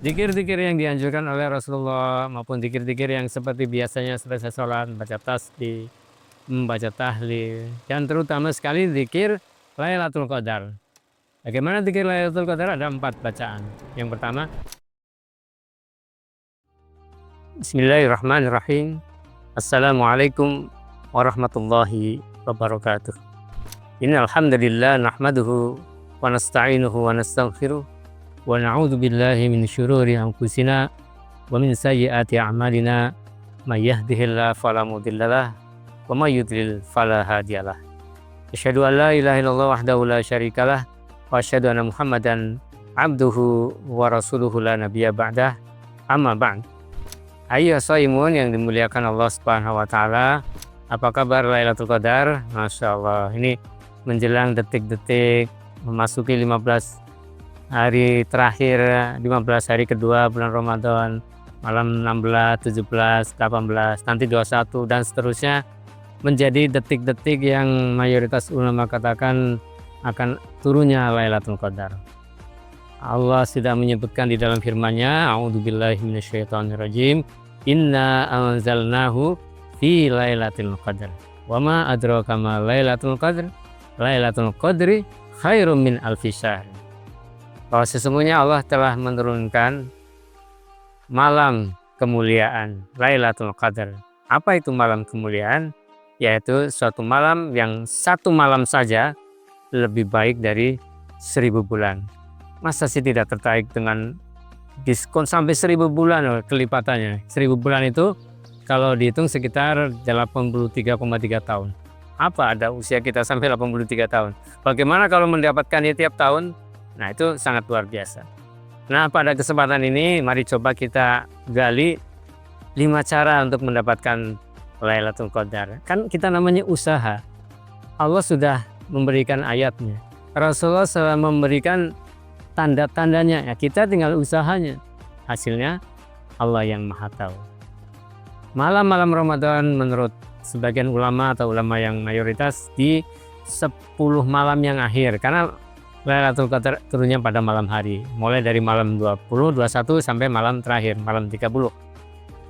Zikir-zikir yang dianjurkan oleh Rasulullah maupun zikir-zikir yang seperti biasanya selesai sholat, baca tasbih, membaca tahlil, dan terutama sekali zikir Lailatul Qadar. Bagaimana zikir Lailatul Qadar? Ada 4 bacaan. Yang pertama, Bismillahirrahmanirrahim. Assalamualaikum warahmatullahi wabarakatuh. Innal hamdalillah nahmaduhu wa nasta'inuhu wa nastaghfiruh wa na'udzu billahi min syururi anfusina wa min sayyiati a'malina may yahdihillahu fala mudhillalah wa may yudlil fala hadiyalah. Asyhadu an la ilaha illallah wahdahu la syarikalah wa asyhadu anna Muhammadan abduhu wa rasuluhu la nabiyya ba'dah. Amma ba'd. Ayo shaimun yang dimuliakan Allah Subhanahu wa taala. Apa kabar Lailatul Qadar? Masya Allah, ini menjelang detik-detik memasuki 15 hari terakhir, 15 hari kedua bulan Ramadan, malam 16, 17, 18, nanti 21 dan seterusnya, menjadi detik-detik yang mayoritas ulama katakan akan turunnya Lailatul Qadar. Allah sudah menyebutkan di dalam firman-Nya, A'udzubillahi minasyaitonirrajim, Inna anzalnahu fi Lailatul Qadar. Wa ma adraka ma Lailatul Qadar? Lailatul Qadri khairum min alfi syahr. Bahwa sesungguhnya Allah telah menurunkan malam kemuliaan Lailatul Qadar. Apa itu malam kemuliaan? Yaitu suatu malam yang satu malam saja lebih baik dari 1000 bulan. Masa sih tidak tertarik dengan diskon sampai 1000 bulan kelipatannya? 1000 bulan itu kalau dihitung sekitar 83,3 tahun. Apa ada usia kita sampai 83 tahun? Bagaimana kalau mendapatkannya tiap tahun? Nah, itu sangat luar biasa. Nah, pada kesempatan ini mari coba kita gali 5 cara untuk mendapatkan Lailatul Qadar. Kan kita namanya usaha. Allah sudah memberikan ayatnya. Rasulullah sudah memberikan tanda-tandanya. Ya, kita tinggal usahanya. Hasilnya Allah yang Maha Tahu. Malam-malam Ramadan menurut sebagian ulama atau ulama yang mayoritas di 10 malam yang akhir, karena Lailatul Qadar turunnya pada malam hari, mulai dari malam 20, 21 sampai malam terakhir, malam 30.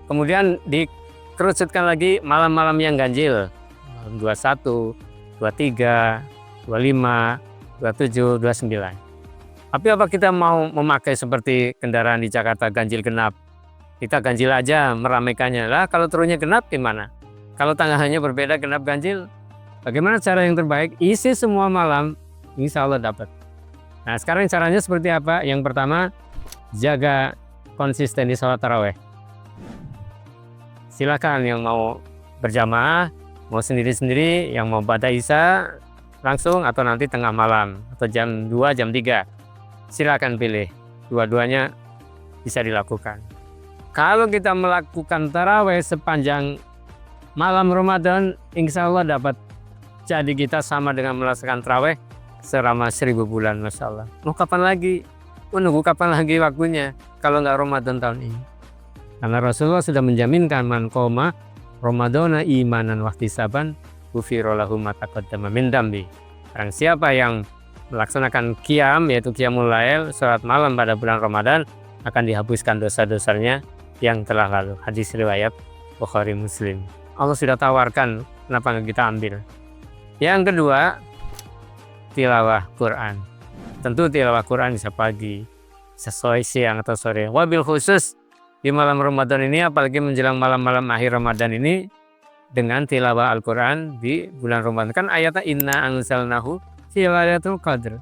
Kemudian dikerucutkan lagi malam-malam yang ganjil, malam 21, 23, 25, 27, 29. Tapi apa kita mau memakai seperti kendaraan di Jakarta ganjil genap? Kita ganjil aja meramaikannya. Lah kalau turunnya genap gimana? Kalau tanggalnya berbeda genap ganjil, bagaimana cara yang terbaik? Isi semua malam, insya Allah dapat. Nah, sekarang caranya seperti apa? Yang pertama, jaga konsisten di sholat taraweh. Silakan yang mau berjamaah, mau sendiri-sendiri, yang mau pada isya langsung atau nanti tengah malam atau jam 2, jam 3. Silakan pilih. Dua-duanya bisa dilakukan. Kalau kita melakukan taraweh sepanjang malam Ramadan, insya Allah dapat jadi kita sama dengan melaksanakan taraweh selama 1000 bulan, Masya Allah. Mau kapan lagi? Menunggu kapan lagi waktunya kalau nggak Ramadan tahun ini? Karena Rasulullah sudah menjaminkan man qoma Ramadana imanan wahtisaban ghufira lahu ma taqaddama min dambi. Barang siapa yang melaksanakan qiyam, yaitu qiyamul lail, salat malam pada bulan Ramadan, akan dihapuskan dosa-dosanya yang telah lalu. Hadis riwayat Bukhari Muslim. Allah sudah tawarkan, kenapa nggak kita ambil? Yang kedua, tilawah Quran. Tentu tilawah Quran bisa pagi, bisa sore, siang atau sore. Wabil khusus di malam Ramadan ini, apalagi menjelang malam-malam akhir Ramadan ini, dengan tilawah Al-Quran di bulan Ramadan. Kan ayatnya inna anzalnahu fi Lailatul Qadar.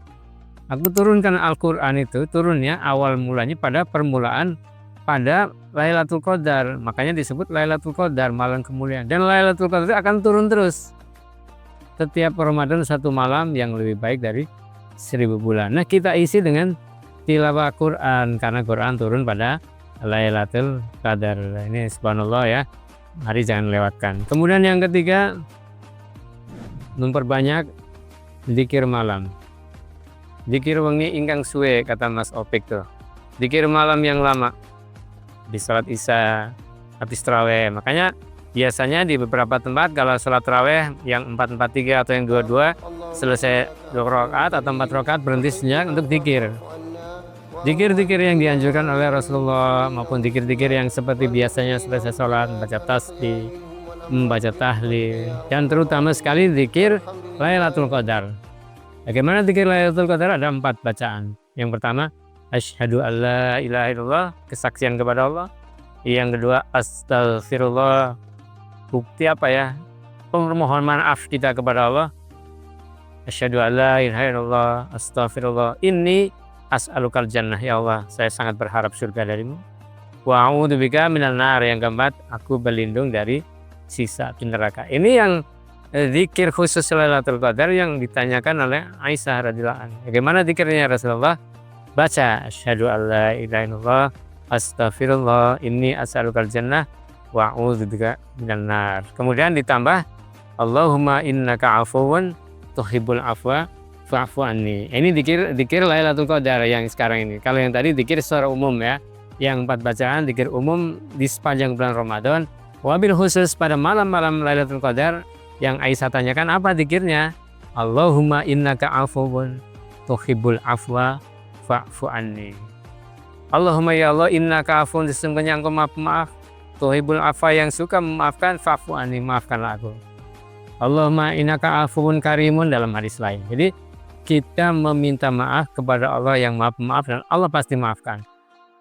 Aku turunkan Al-Quran itu turunnya awal mulanya pada permulaan pada Lailatul Qadar. Makanya disebut Lailatul Qadar, malam kemuliaan. Dan Lailatul Qadar akan turun terus. Setiap Ramadan satu malam yang lebih baik dari 1000 bulan. Nah, kita isi dengan tilawah Quran karena Quran turun pada Lailatul Qadar. Ini subhanallah ya. Mari jangan lewatkan. Kemudian yang ketiga, memperbanyak zikir malam. Zikir wengi ingkang suwe, kata Mas Opik tuh. Zikir malam yang lama. Di salat isya, habis taraweh. Makanya biasanya di beberapa tempat kalau salat taraweh yang 4-4-3 atau yang 2-2 selesai 2 rakaat atau 4 rakaat berhenti sejenak untuk zikir. Zikir-zikir yang dianjurkan oleh Rasulullah maupun zikir-zikir yang seperti biasanya selesai sholat, membaca tasbih, membaca tahlil, dan terutama sekali zikir Lailatul Qadar. Bagaimana zikir Lailatul Qadar? Ada 4 bacaan. Yang pertama, asyhadu alla ilaha illallah, kesaksian kepada Allah. Yang kedua, astaghfirullah, bukti apa ya? Permohonan maaf kita kepada Allah. Asyhadu alla ilaha illallah, astaghfirullah, inni as'alukal jannah, ya Allah, saya sangat berharap surga darimu. Wa a'udzubika minan nar, yang keempat, aku berlindung dari siksa api neraka. Ini yang zikir khusus Lailatul Qadar yang ditanyakan oleh Aisyah radhiyallahu anha. Bagaimana zikirnya Rasulullah? Baca asyhadu alla ilaha illallah, astaghfirullah, inni as'alukal jannah wa a'udzubika minan nar. Kemudian ditambah Allahumma innaka afuwun tuhibbul afwa fa'fu anni. Ini zikir Lailatul Qadar yang sekarang ini. Kalau yang tadi zikir secara umum ya. Yang 4 bacaan zikir umum di sepanjang bulan Ramadan. Wabil khusus pada malam-malam Lailatul Qadar yang Aisyah tanyakan apa zikirnya? Allahumma innaka afuwun tuhibbul afwa fa'fu anni. Allahumma ya Allah, innaka afuwun, sesungguhnya engkau maaf, tuhibbul afwa, yang suka memaafkan, fa'fu anni, maafkanlah aku. Allahumma innaka afuwun karimun dalam hadis lain. Jadi kita meminta maaf kepada Allah yang maaf dan Allah pasti maafkan.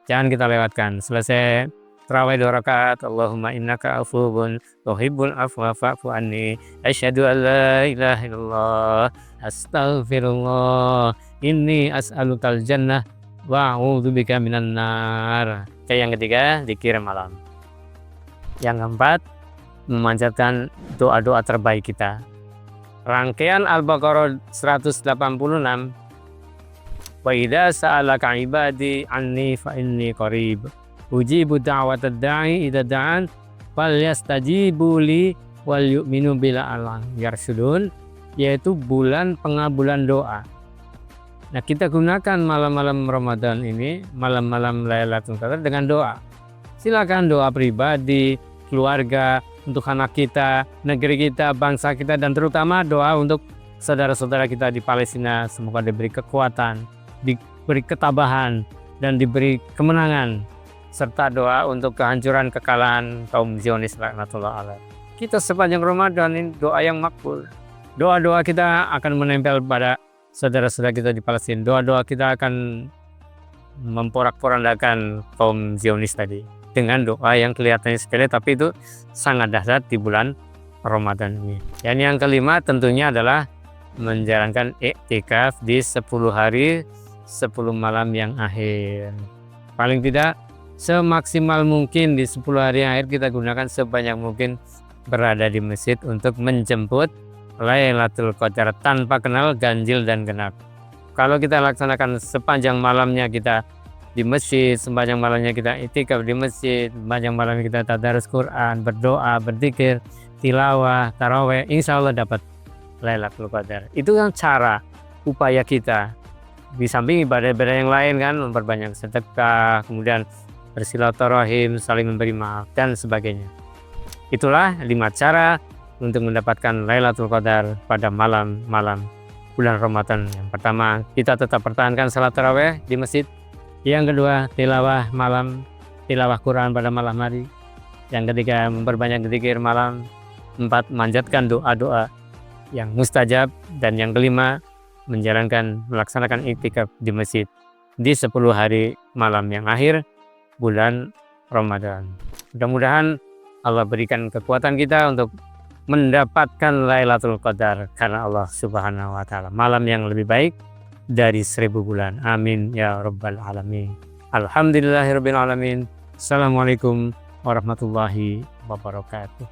Jangan kita lewatkan. Selesai tarawih 2 rakaat, Allahumma innaka afuwun tuhibbul afwa fa'fu anni, asyhadu an la ilaha illallah, astaghfirullah, inni as'alukal jannah wa a'udzubika minan nar. Yang ketiga, zikir malam. Yang keempat, memanjatkan doa-doa terbaik kita. Rangkaian Al-Baqarah 186. Wa idza sa'alaka ibadi anni fa inni qarib ujibu da'watad da'i idza da'an falyastajibu li wal yu'minu bila Allah yarshudun, yaitu bulan pengabulan doa. Nah, kita gunakan malam-malam Ramadan ini, malam-malam Lailatul Qadar dengan doa. Silakan doa pribadi, keluarga, untuk anak kita, negeri kita, bangsa kita, dan terutama doa untuk saudara-saudara kita di Palestina. Semoga diberi kekuatan, diberi ketabahan, dan diberi kemenangan, serta doa untuk kehancuran kekalahan kaum Zionis laknatullah alaih. Kita sepanjang Ramadan ini doa yang makbul. Doa-doa kita akan menempel pada saudara-saudara kita di Palestina. Doa-doa kita akan memporak-porandakan kaum Zionis tadi dengan doa yang kelihatannya sepele tapi itu sangat dahsyat di bulan Ramadan ini. Dan yang kelima tentunya adalah menjalankan iktikaf di 10 hari 10 malam yang akhir. Paling tidak semaksimal mungkin di 10 hari yang akhir kita gunakan sebanyak mungkin berada di masjid untuk menjemput Lailatul Qadar tanpa kenal ganjil dan genap. Kalau kita laksanakan sepanjang malamnya kita di masjid, sepanjang malamnya kita iktikaf di masjid, sepanjang malamnya kita tadarus Quran, berdoa, berzikir, tilawah, tarawih, insya Allah dapat Lailatul Qadar. Itu kan cara, upaya kita. Di samping ibadah-ibadah yang lain kan, memperbanyak sedekah, kemudian bersilaturahim, saling memberi maaf, dan sebagainya. Itulah 5 cara untuk mendapatkan Lailatul Qadar pada malam-malam bulan Ramadan. Yang pertama, kita tetap pertahankan salat tarawih di masjid. Yang kedua, tilawah malam, tilawah Quran pada malam hari. Yang ketiga, memperbanyak zikir malam. 4, manjatkan doa-doa yang mustajab. Dan yang kelima, melaksanakan iktikaf di masjid di 10 hari malam yang akhir bulan Ramadan. Mudah-mudahan Allah berikan kekuatan kita untuk mendapatkan Lailatul Qadar karena Allah Subhanahu wa Ta'ala, malam yang lebih baik dari 1000 bulan. Amin ya rabbal alamin. Alhamdulillahirabbil alamin. Assalamualaikum warahmatullahi wabarakatuh.